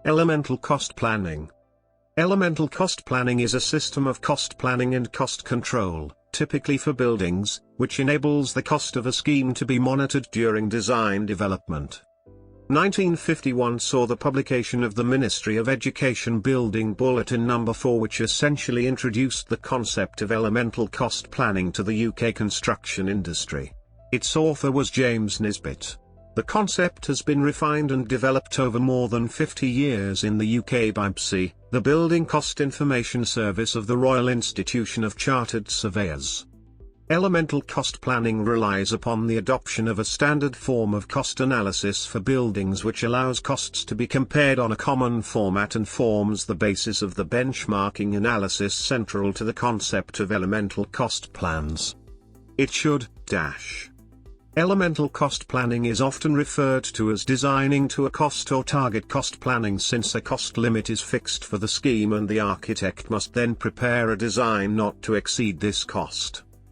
Elemental cost planning. Elemental cost planning is a system of cost planning and cost control, typically for buildings, which enables the cost of a scheme to be monitored during design development. 1951 saw the publication of the Ministry of Education Building Bulletin No. 4, which essentially introduced the concept of elemental cost planning to the UK construction industry. Its author was James Nisbet. The concept has been refined and developed over more than 50 years in the UK by BSI, the Building Cost Information Service of the Royal Institution of Chartered Surveyors. Elemental cost planning relies upon the adoption of a standard form of cost analysis for buildings, which allows costs to be compared on a common format and forms the basis of the benchmarking analysis central to the concept of elemental cost plans. It should Elemental cost planning is often referred to as designing to a cost or target cost planning, since a cost limit is fixed for the scheme and the architect must then prepare a design not to exceed this cost.